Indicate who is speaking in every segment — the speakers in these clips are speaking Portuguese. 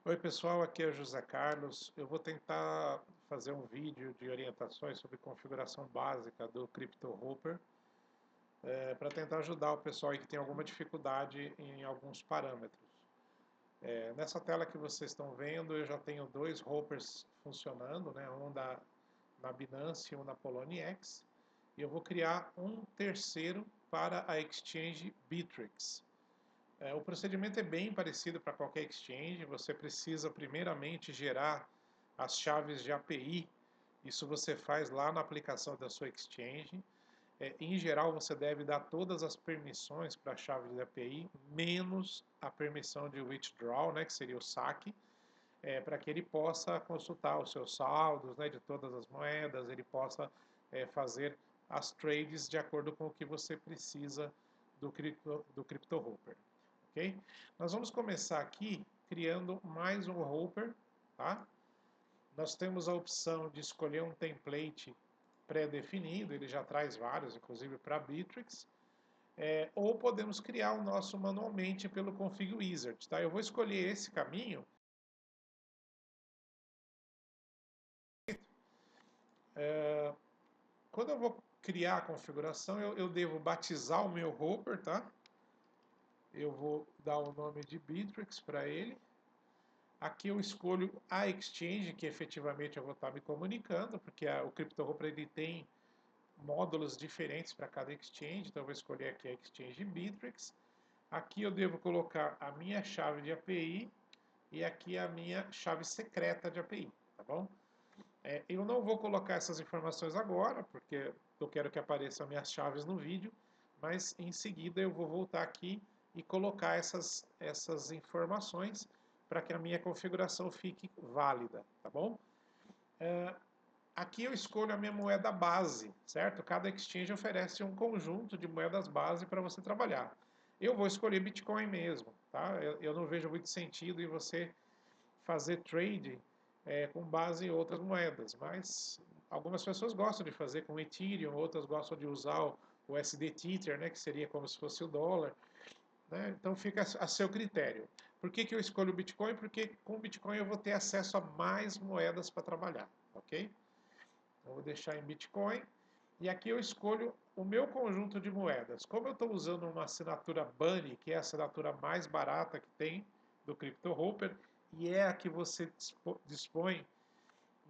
Speaker 1: Oi pessoal, aqui é o José Carlos. Eu vou tentar fazer um vídeo de orientações sobre configuração básica do CryptoHopper para tentar ajudar o pessoal aí que tem alguma dificuldade em alguns parâmetros. Nessa tela que vocês estão vendo, eu já tenho dois Hoppers funcionando, né? Um na Binance e um na Poloniex. E eu vou criar um terceiro para a exchange Bittrex. O procedimento é bem parecido para qualquer exchange. Você precisa primeiramente gerar as chaves de API. Isso você faz lá na aplicação da sua exchange. Em geral, você deve dar todas as permissões para a chave de API, menos a permissão de withdraw, né, que seria o saque, para que ele possa consultar os seus saldos, né, de todas as moedas, ele possa fazer as trades de acordo com o que você precisa do CryptoHopper. Ok? Nós vamos começar aqui criando mais um Hopper, tá? Nós temos a opção de escolher um template pré-definido, ele já traz vários, inclusive para Bittrex, ou podemos criar o nosso manualmente pelo Config Wizard, tá? Eu vou escolher esse caminho. Quando eu vou criar a configuração, eu devo batizar o meu Hopper, tá? Eu vou dar o nome de Bittrex para ele. Aqui eu escolho a exchange que efetivamente eu vou estar me comunicando, porque o CryptoHopper ele tem módulos diferentes para cada exchange, então eu vou escolher aqui a exchange Bittrex. Aqui eu devo colocar a minha chave de API e aqui a minha chave secreta de API, tá bom? Eu não vou colocar essas informações agora, porque eu quero que apareçam minhas chaves no vídeo, mas em seguida eu vou voltar aqui e colocar essas informações para que a minha configuração fique válida, tá bom? Aqui eu escolho a minha moeda base, certo? Cada exchange oferece um conjunto de moedas base para você trabalhar. Eu vou escolher Bitcoin mesmo, tá? Eu não vejo muito sentido em você fazer trade com base em outras moedas, mas algumas pessoas gostam de fazer com Ethereum, outras gostam de usar o USD Tether, né, que seria como se fosse o dólar, né? Então fica a seu critério. Por que eu escolho o Bitcoin? Porque com o Bitcoin eu vou ter acesso a mais moedas para trabalhar, ok? Eu vou deixar em Bitcoin. E aqui eu escolho o meu conjunto de moedas. Como eu estou usando uma assinatura Bunny, que é a assinatura mais barata que tem do CryptoHopper, e é a que você dispõe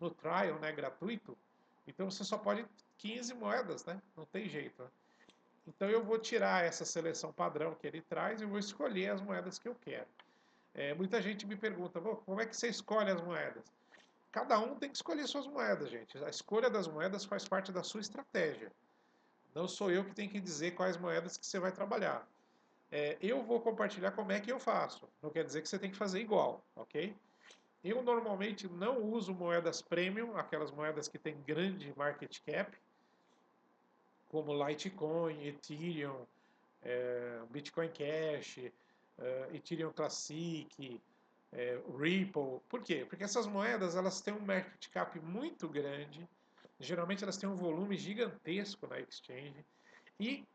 Speaker 1: no trial, né, gratuito, então você só pode 15 moedas, né? Não tem jeito. Né? Então eu vou tirar essa seleção padrão que ele traz e vou escolher as moedas que eu quero. Muita gente me pergunta, como é que você escolhe as moedas? Cada um tem que escolher suas moedas, gente. A escolha das moedas faz parte da sua estratégia. Não sou eu que tenho que dizer quais moedas que você vai trabalhar. Eu vou compartilhar como é que eu faço. Não quer dizer que você tem que fazer igual, ok? Eu normalmente não uso moedas premium, aquelas moedas que têm grande market cap, como Litecoin, Ethereum, Bitcoin Cash, Ethereum Classic, Ripple. Por quê? Porque essas moedas elas têm um market cap muito grande, geralmente elas têm um volume gigantesco na exchange e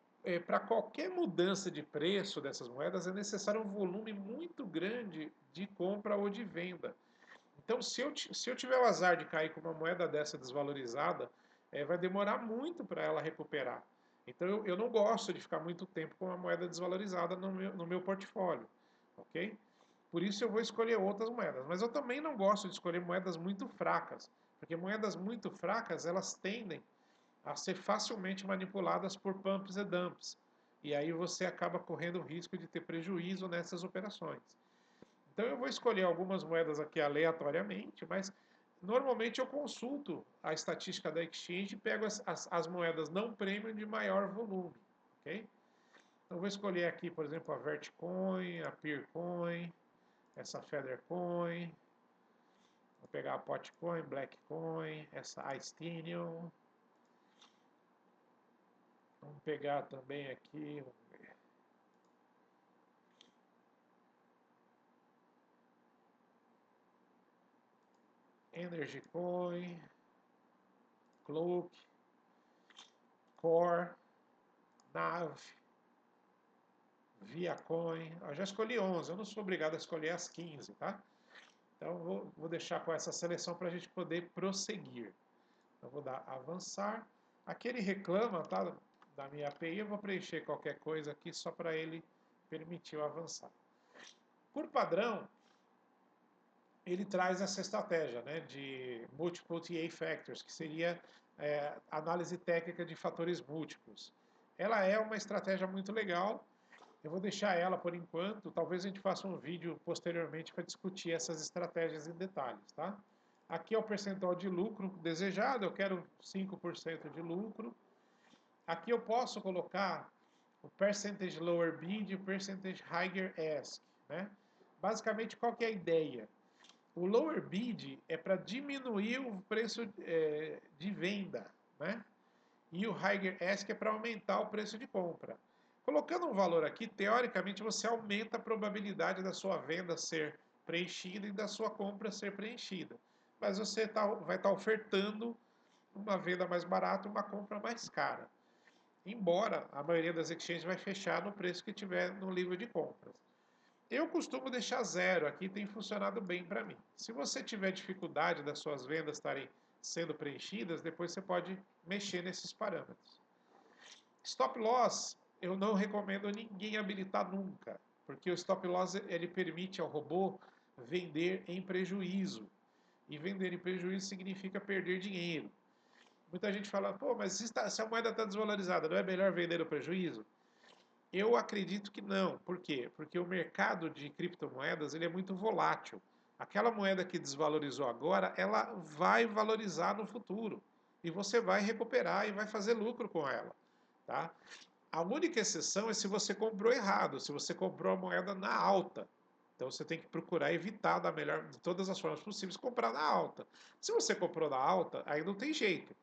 Speaker 1: para qualquer mudança de preço dessas moedas é necessário um volume muito grande de compra ou de venda. Então, se eu tiver o azar de cair com uma moeda dessa desvalorizada, vai demorar muito para ela recuperar. Então, eu não gosto de ficar muito tempo com uma moeda desvalorizada no meu portfólio, ok? Por isso eu vou escolher outras moedas. Mas eu também não gosto de escolher moedas muito fracas, porque moedas muito fracas, elas tendem a ser facilmente manipuladas por pumps e dumps. E aí você acaba correndo o risco de ter prejuízo nessas operações. Então eu vou escolher algumas moedas aqui aleatoriamente, mas normalmente eu consulto a estatística da exchange e pego as moedas não premium de maior volume, ok? Então vou escolher aqui, por exemplo, a Vertcoin, a Peercoin, essa Feathercoin, vou pegar a Potcoin, Blackcoin, essa Aestinium, vamos pegar também aqui, vamos ver, Energy Coin, Cloak, Core, NAV, Viacoin, eu já escolhi 11, eu não sou obrigado a escolher as 15, tá? Então, vou deixar com essa seleção para a gente poder prosseguir. Então, vou dar avançar. Aqui ele reclama, tá, da minha API, eu vou preencher qualquer coisa aqui só para ele permitir eu avançar. Por padrão, ele traz essa estratégia, né, de Multiple TA Factors, que seria análise técnica de fatores múltiplos. Ela é uma estratégia muito legal, eu vou deixar ela por enquanto, talvez a gente faça um vídeo posteriormente para discutir essas estratégias em detalhes, tá? Aqui é o percentual de lucro desejado, eu quero 5% de lucro. Aqui eu posso colocar o percentage lower bid e o percentage higher ask, né? Basicamente, qual que é a ideia? O lower bid é para diminuir o preço de venda, né? E o higher ask é para aumentar o preço de compra. Colocando um valor aqui, teoricamente você aumenta a probabilidade da sua venda ser preenchida e da sua compra ser preenchida. Mas você vai estar ofertando uma venda mais barata e uma compra mais cara. Embora a maioria das exchanges vai fechar no preço que tiver no livro de compras. Eu costumo deixar zero, aqui tem funcionado bem para mim. Se você tiver dificuldade das suas vendas estarem sendo preenchidas, depois você pode mexer nesses parâmetros. Stop loss, eu não recomendo ninguém habilitar nunca, porque o stop loss ele permite ao robô vender em prejuízo. E vender em prejuízo significa perder dinheiro. Muita gente fala, pô, mas se a moeda está desvalorizada, não é melhor vender no prejuízo? Eu acredito que não. Por quê? Porque o mercado de criptomoedas ele é muito volátil. Aquela moeda que desvalorizou agora, ela vai valorizar no futuro. E você vai recuperar e vai fazer lucro com ela. Tá? A única exceção é se você comprou errado, se você comprou a moeda na alta. Então você tem que procurar evitar de todas as formas possíveis comprar na alta. Se você comprou na alta, aí não tem jeito.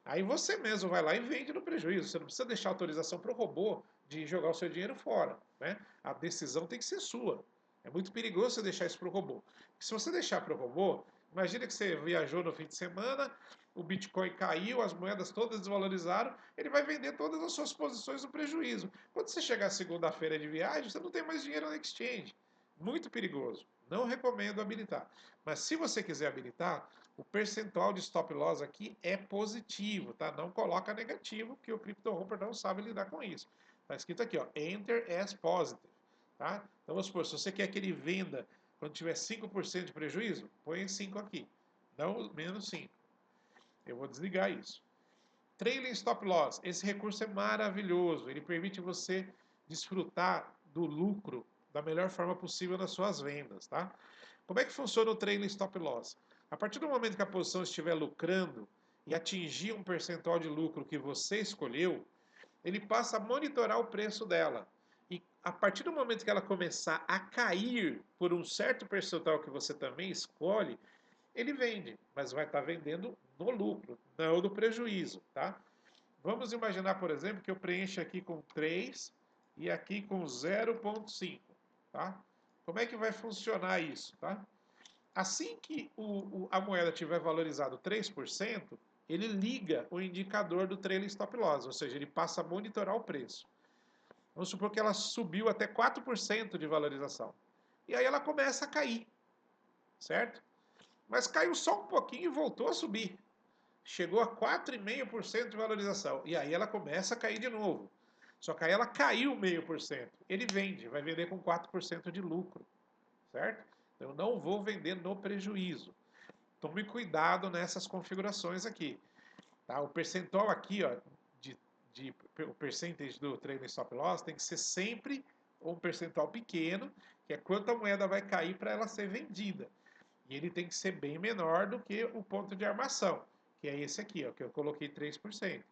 Speaker 1: Aí você mesmo vai lá e vende no prejuízo. Você não precisa deixar autorização para o robô de jogar o seu dinheiro fora. Né? A decisão tem que ser sua. É muito perigoso você deixar isso para o robô. Porque se você deixar para o robô, imagina que você viajou no fim de semana, o Bitcoin caiu, as moedas todas desvalorizaram, ele vai vender todas as suas posições no prejuízo. Quando você chegar segunda-feira de viagem, você não tem mais dinheiro na exchange. Muito perigoso. Não recomendo habilitar. Mas se você quiser habilitar, o percentual de stop loss aqui é positivo, tá? Não coloca negativo, que o CryptoHopper não sabe lidar com isso. Está escrito aqui, ó, Enter as positive, tá? Então vamos supor, se você quer que ele venda quando tiver 5% de prejuízo, põe 5 aqui, não menos 5. Eu vou desligar isso. Trailing Stop Loss, esse recurso é maravilhoso, ele permite você desfrutar do lucro da melhor forma possível nas suas vendas, tá? Como é que funciona o Trailing Stop Loss? A partir do momento que a posição estiver lucrando e atingir um percentual de lucro que você escolheu, ele passa a monitorar o preço dela. E a partir do momento que ela começar a cair por um certo percentual que você também escolhe, ele vende, mas vai estar vendendo no lucro, não no prejuízo, tá? Vamos imaginar, por exemplo, que eu preencho aqui com 3 e aqui com 0,5, tá? Como é que vai funcionar isso, tá? Assim que a moeda tiver valorizado 3%, ele liga o indicador do trailing stop loss, ou seja, ele passa a monitorar o preço. Vamos supor que ela subiu até 4% de valorização. E aí ela começa a cair, certo? Mas caiu só um pouquinho e voltou a subir. Chegou a 4,5% de valorização. E aí ela começa a cair de novo. Só que aí ela caiu 0,5%. Ele vende, vai vender com 4% de lucro, certo? Então eu não vou vender no prejuízo. Tome cuidado nessas configurações aqui. Tá? O percentual aqui, ó, o percentage do trailing stop loss tem que ser sempre um percentual pequeno, que é quanto a moeda vai cair para ela ser vendida. E ele tem que ser bem menor do que o ponto de armação, que é esse aqui, ó, que eu coloquei 3%.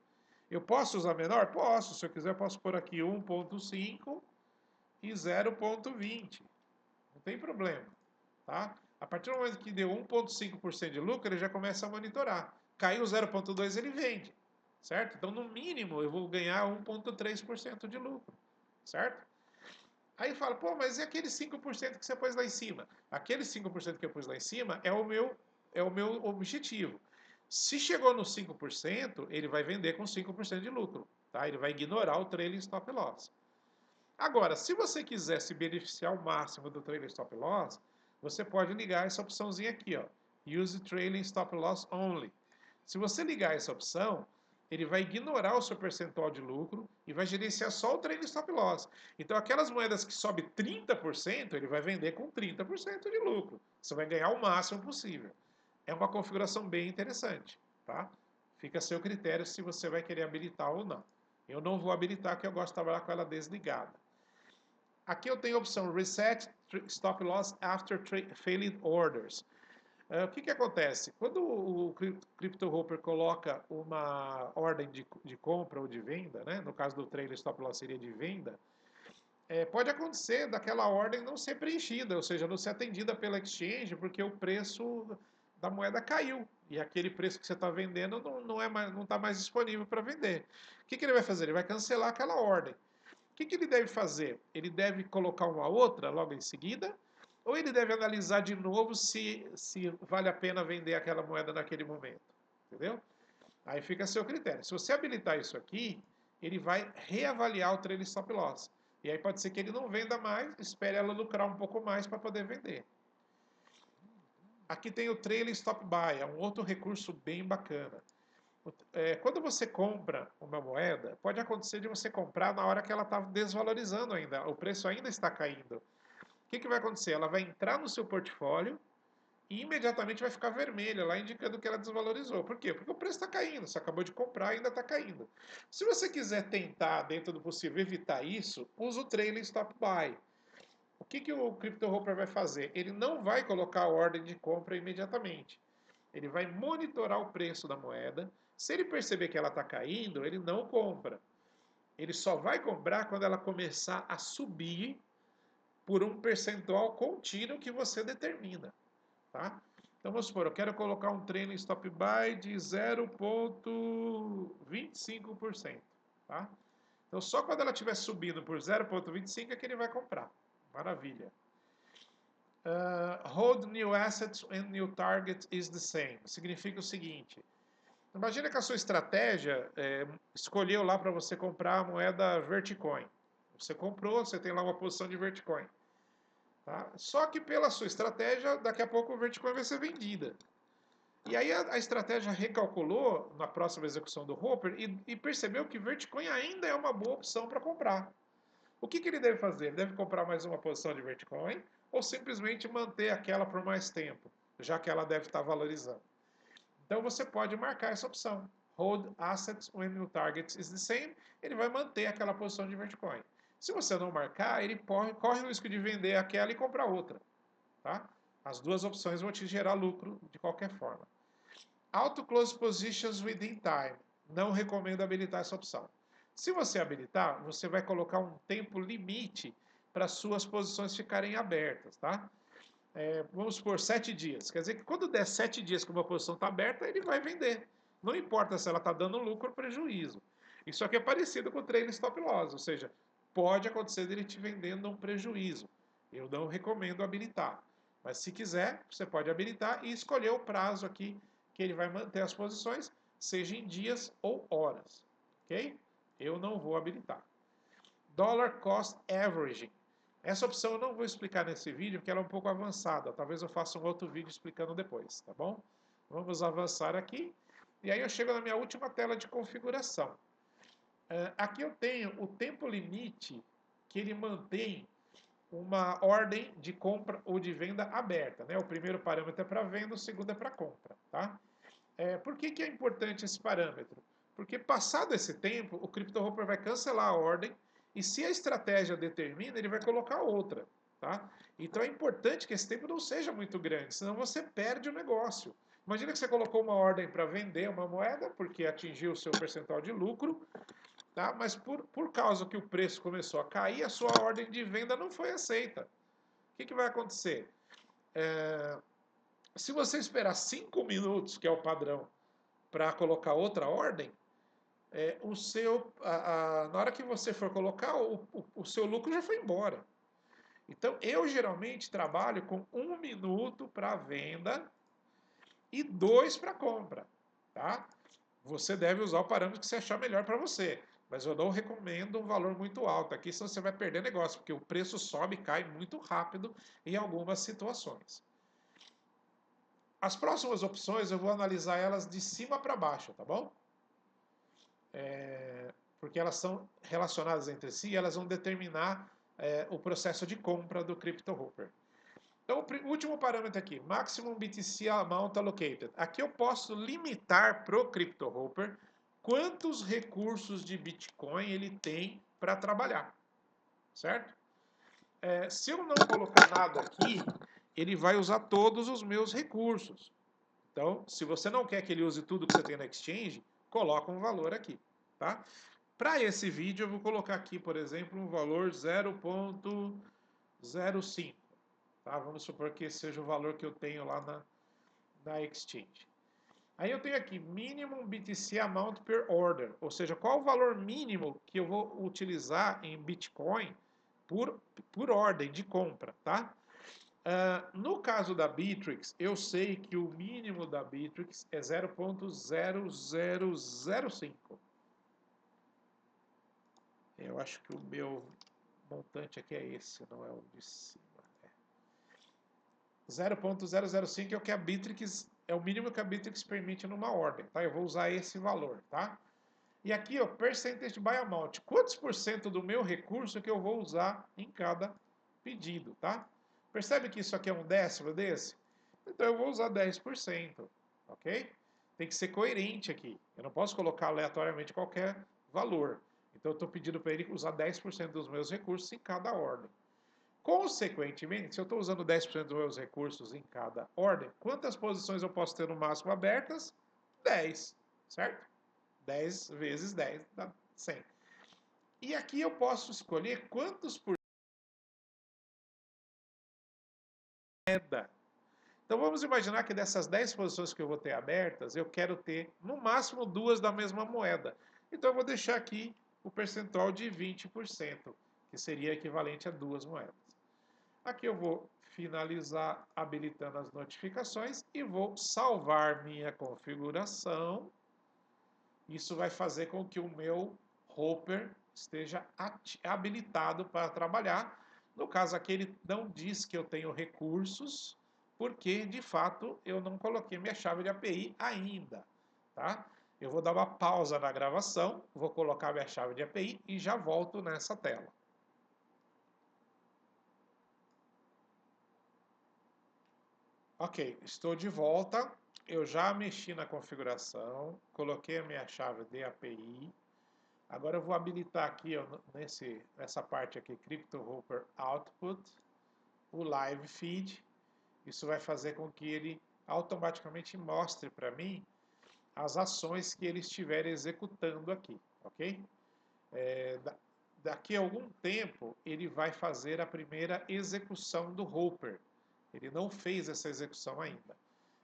Speaker 1: Eu posso usar menor? Posso. Se eu quiser, eu posso pôr aqui 1,5 e 0,20. Não tem problema. Tá? A partir do momento que deu 1,5% de lucro, ele já começa a monitorar. Caiu 0,2%, ele vende. Certo? Então, no mínimo, eu vou ganhar 1,3% de lucro. Certo? Aí fala, pô, mas e aquele 5% que você pôs lá em cima? Aquele 5% que eu pus lá em cima é o meu objetivo. Se chegou no 5%, ele vai vender com 5% de lucro. Tá? Ele vai ignorar o trailing stop loss. Agora, se você quiser se beneficiar ao máximo do trailing stop loss, você pode ligar essa opçãozinha aqui, ó, Use Trailing Stop Loss Only. Se você ligar essa opção, ele vai ignorar o seu percentual de lucro e vai gerenciar só o trailing stop loss. Então, aquelas moedas que sobe 30%, ele vai vender com 30% de lucro. Você vai ganhar o máximo possível. É uma configuração bem interessante, tá? Fica a seu critério se você vai querer habilitar ou não. Eu não vou habilitar, porque eu gosto de trabalhar com ela desligada. Aqui eu tenho a opção Reset Stop Loss After Failed Orders. O que acontece? Quando o CryptoHopper coloca uma ordem de compra ou de venda, né? No caso do trailer stop loss seria de venda, pode acontecer daquela ordem não ser preenchida, ou seja, não ser atendida pela exchange, porque o preço da moeda caiu e aquele preço que você está vendendo não está mais disponível para vender. O que ele vai fazer? Ele vai cancelar aquela ordem. O que ele deve fazer? Ele deve colocar uma outra logo em seguida, ou ele deve analisar de novo se vale a pena vender aquela moeda naquele momento. Entendeu? Aí fica a seu critério. Se você habilitar isso aqui, ele vai reavaliar o trailing stop loss. E aí pode ser que ele não venda mais, espere ela lucrar um pouco mais para poder vender. Aqui tem o trailing stop buy, é um outro recurso bem bacana. Quando você compra uma moeda, pode acontecer de você comprar na hora que ela está desvalorizando ainda, o preço ainda está caindo. O que vai acontecer? Ela vai entrar no seu portfólio e imediatamente vai ficar vermelha lá, indicando que ela desvalorizou. Por quê? Porque o preço está caindo, você acabou de comprar e ainda está caindo. Se você quiser tentar, dentro do possível, evitar isso, usa o trailing stop buy. O que o CryptoHopper vai fazer? Ele não vai colocar a ordem de compra imediatamente. Ele vai monitorar o preço da moeda. Se ele perceber que ela está caindo, ele não compra. Ele só vai comprar quando ela começar a subir por um percentual contínuo que você determina. Tá? Então vamos supor, eu quero colocar um trailing stop buy de 0,25%. Tá? Então só quando ela estiver subindo por 0,25% é que ele vai comprar. Maravilha. Hold new assets and new target is the same. Significa o seguinte. Imagina que a sua estratégia escolheu lá para você comprar a moeda Verticoin. Você comprou, você tem lá uma posição de Verticoin. Tá? Só que pela sua estratégia, daqui a pouco o Verticoin vai ser vendida. E aí a estratégia recalculou na próxima execução do Hopper e percebeu que Verticoin ainda é uma boa opção para comprar. O que ele deve fazer? Ele deve comprar mais uma posição de Verticoin ou simplesmente manter aquela por mais tempo, já que ela deve estar valorizando. Então você pode marcar essa opção. Hold assets when new target is the same. Ele vai manter aquela posição de Verticoin. Se você não marcar, ele corre o risco de vender aquela e comprar outra. Tá? As duas opções vão te gerar lucro de qualquer forma. Auto Close Positions Within Time. Não recomendo habilitar essa opção. Se você habilitar, você vai colocar um tempo limite para suas posições ficarem abertas. Tá? Vamos supor 7 dias. Quer dizer que quando der 7 dias que uma posição está aberta, ele vai vender. Não importa se ela está dando lucro ou prejuízo. Isso aqui é parecido com o trailing stop loss, ou seja, pode acontecer dele te vendendo um prejuízo. Eu não recomendo habilitar. Mas se quiser, você pode habilitar e escolher o prazo aqui que ele vai manter as posições, seja em dias ou horas. Ok? Eu não vou habilitar. Dollar Cost Averaging. Essa opção eu não vou explicar nesse vídeo, porque ela é um pouco avançada. Talvez eu faça um outro vídeo explicando depois, tá bom? Vamos avançar aqui. E aí eu chego na minha última tela de configuração. Aqui eu tenho o tempo limite que ele mantém uma ordem de compra ou de venda aberta. Né? O primeiro parâmetro é para venda, o segundo é para compra. Tá? Por que é importante esse parâmetro? Porque passado esse tempo, o CryptoHopper vai cancelar a ordem e se a estratégia determina, ele vai colocar outra. Tá? Então é importante que esse tempo não seja muito grande, senão você perde o negócio. Imagina que você colocou uma ordem para vender uma moeda, porque atingiu o seu percentual de lucro, tá? Mas por causa que o preço começou a cair, a sua ordem de venda não foi aceita. O que vai acontecer? Se você esperar 5 minutos, que é o padrão, para colocar outra ordem, na hora que você for colocar, o seu lucro já foi embora. Então, eu geralmente trabalho com 1 minuto para venda e 2 para compra. Tá? Você deve usar o parâmetro que você achar melhor para você. Mas eu não recomendo um valor muito alto aqui, senão você vai perder negócio, porque o preço sobe e cai muito rápido em algumas situações. As próximas opções eu vou analisar elas de cima para baixo, tá bom? Porque elas são relacionadas entre si e elas vão determinar o processo de compra do CryptoHopper. Então, o último parâmetro aqui, Maximum BTC Amount Allocated. Aqui eu posso limitar para o CryptoHopper quantos recursos de Bitcoin ele tem para trabalhar, certo? Se eu não colocar nada aqui, ele vai usar todos os meus recursos. Então, se você não quer que ele use tudo que você tem na Exchange, coloca um valor aqui, tá? Para esse vídeo, eu vou colocar aqui, por exemplo, um valor 0,05. Tá? Vamos supor que esse seja o valor que eu tenho lá na Exchange. Aí eu tenho aqui Minimum BTC Amount per Order, ou seja, qual o valor mínimo que eu vou utilizar em Bitcoin por ordem de compra, tá? No caso da Bittrex, eu sei que o mínimo da Bittrex é 0,0005. Eu acho que o meu montante aqui é esse, não é o de cima. 0,005 é o que a Bittrex, é o mínimo que a Bittrex permite numa ordem, tá? Eu vou usar esse valor, tá? E aqui, ó, percentage by amount. Quantos por cento do meu recurso que eu vou usar em cada pedido, tá? Percebe que isso aqui é um décimo desse? Então eu vou usar 10%, ok? Tem que ser coerente aqui. Eu não posso colocar aleatoriamente qualquer valor. Então eu estou pedindo para ele usar 10% dos meus recursos em cada ordem. Consequentemente, se eu estou usando 10% dos meus recursos em cada ordem, quantas posições eu posso ter no máximo abertas? 10, certo? 10 vezes 10 dá 100. E aqui eu posso escolher quantos por moeda. Então vamos imaginar que dessas 10 posições que eu vou ter abertas, eu quero ter no máximo 2 da mesma moeda. Então eu vou deixar aqui o percentual de 20%, que seria equivalente a 2 moedas. Aqui eu vou finalizar habilitando as notificações e vou salvar minha configuração. Isso vai fazer com que o meu Hopper esteja habilitado para trabalhar. No caso aqui ele não diz que eu tenho recursos, porque de fato eu não coloquei minha chave de API ainda, tá? Eu vou dar uma pausa na gravação, vou colocar minha chave de API e já volto nessa tela. Ok, estou de volta. Eu já mexi na configuração, coloquei a minha chave de API. Agora eu vou habilitar aqui, ó, nessa parte aqui, CryptoHopper Output, o Live Feed. Isso vai fazer com que ele automaticamente mostre para mim as ações que ele estiver executando aqui, ok? Daqui a algum tempo, ele vai fazer a primeira execução do Hopper. Ele não fez essa execução ainda.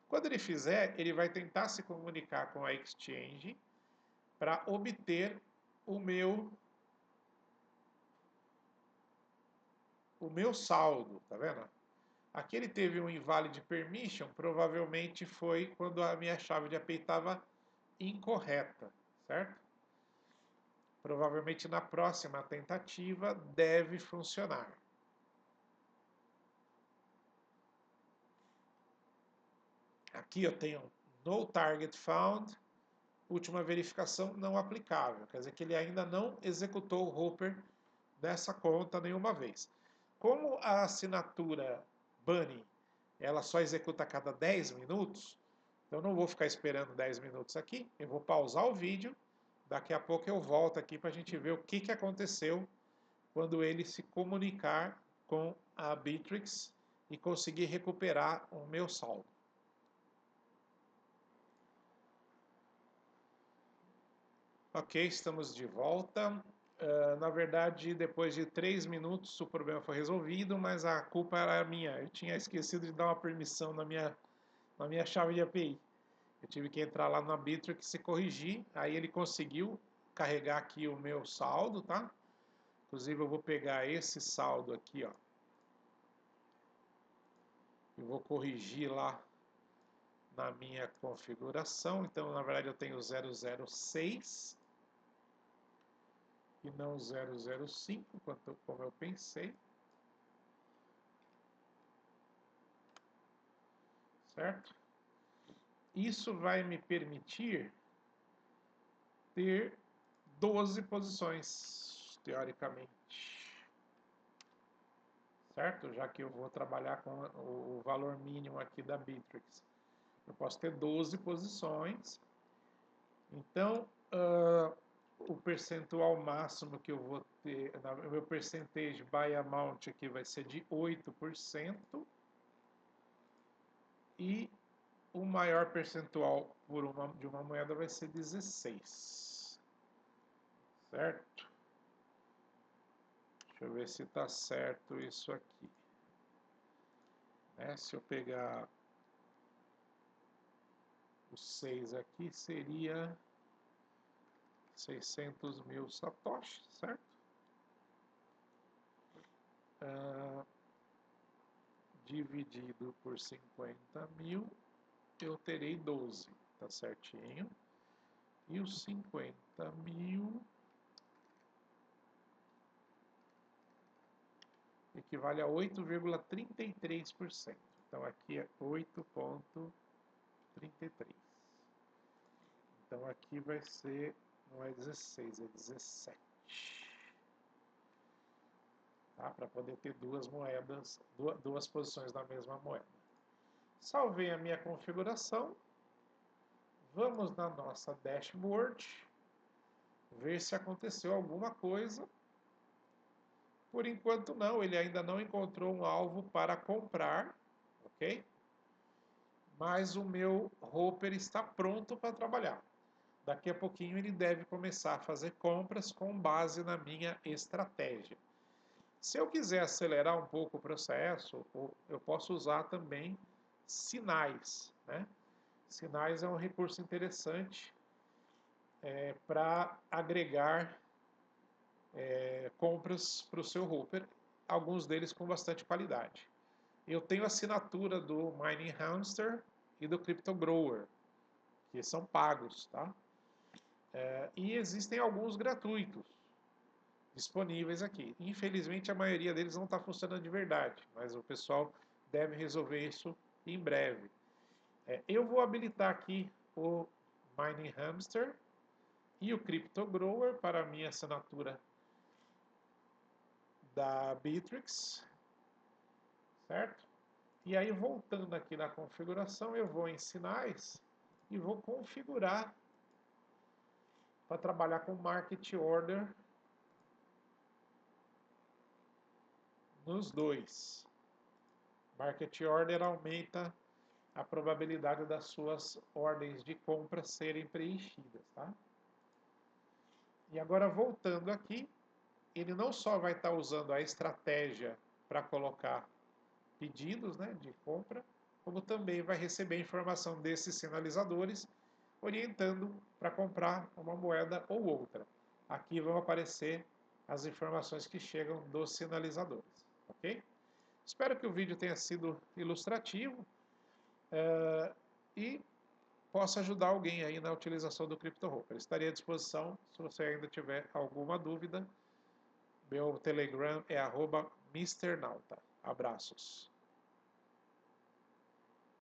Speaker 1: Quando ele fizer, ele vai tentar se comunicar com a Exchange para obter o meu saldo, tá vendo? Aqui ele teve um invalid permission, provavelmente foi quando a minha chave de API estava incorreta, certo? Provavelmente na próxima tentativa deve funcionar. Aqui eu tenho no target found, última verificação não aplicável, quer dizer que ele ainda não executou o Hopper nessa conta nenhuma vez. Como a assinatura Bunny ela só executa a cada 10 minutos, então eu não vou ficar esperando 10 minutos aqui, eu vou pausar o vídeo, daqui a pouco eu volto aqui para a gente ver o que aconteceu quando ele se comunicar com a Bittrex e conseguir recuperar o meu saldo. Ok, estamos de volta. Na verdade, depois de 3 minutos o problema foi resolvido, mas a culpa era minha. Eu tinha esquecido de dar uma permissão na minha chave de API. Eu tive que entrar lá na Bittrex e corrigir. Aí ele conseguiu carregar aqui o meu saldo, tá? Inclusive eu vou pegar esse saldo aqui, ó. Eu vou corrigir lá na minha configuração. Então, na verdade, eu tenho 006. e não 005, como eu pensei, certo? Isso vai me permitir ter 12 posições, teoricamente, certo? Já que eu vou trabalhar com o valor mínimo aqui da Bittrex. Eu posso ter 12 posições. Então, o percentual máximo que eu vou ter, o meu percentage by amount aqui vai ser de 8%. E o maior percentual de uma moeda vai ser 16. Certo? Deixa eu ver se está certo isso aqui. Se eu pegar o 6 aqui, seria 600 mil satoshis, certo? Dividido por 50 mil, eu terei 12, tá certinho? E os 50 mil equivale a 8,33%. Então aqui é 8,33. Então aqui vai ser, não é 16, é 17. Tá? Para poder ter duas moedas, duas posições na mesma moeda. Salvei a minha configuração. Vamos na nossa dashboard, ver se aconteceu alguma coisa. Por enquanto não, ele ainda não encontrou um alvo para comprar, ok? Mas o meu Hopper está pronto para trabalhar. Daqui a pouquinho ele deve começar a fazer compras com base na minha estratégia. Se eu quiser acelerar um pouco o processo, eu posso usar também sinais, né? Sinais é um recurso interessante para agregar compras para o seu Hopper, alguns deles com bastante qualidade. Eu tenho a assinatura do Mining Hamster e do Crypto Grower, que são pagos, tá? E existem alguns gratuitos disponíveis aqui. Infelizmente, a maioria deles não está funcionando de verdade, mas o pessoal deve resolver isso em breve. Eu vou habilitar aqui o Mining Hamster e o Crypto Grower para a minha assinatura da Bittrex, certo? E aí, voltando aqui na configuração, eu vou em sinais e vou configurar para trabalhar com Market Order nos dois. Market Order aumenta a probabilidade das suas ordens de compra serem preenchidas, tá? E agora, voltando aqui, ele não só vai estar usando a estratégia para colocar pedidos, né, de compra, como também vai receber informação desses sinalizadores, orientando para comprar uma moeda ou outra. Aqui vão aparecer as informações que chegam dos sinalizadores, ok? Espero que o vídeo tenha sido ilustrativo e possa ajudar alguém aí na utilização do CryptoHopper. Estarei à disposição se você ainda tiver alguma dúvida. Meu Telegram é @MrNauta. Abraços.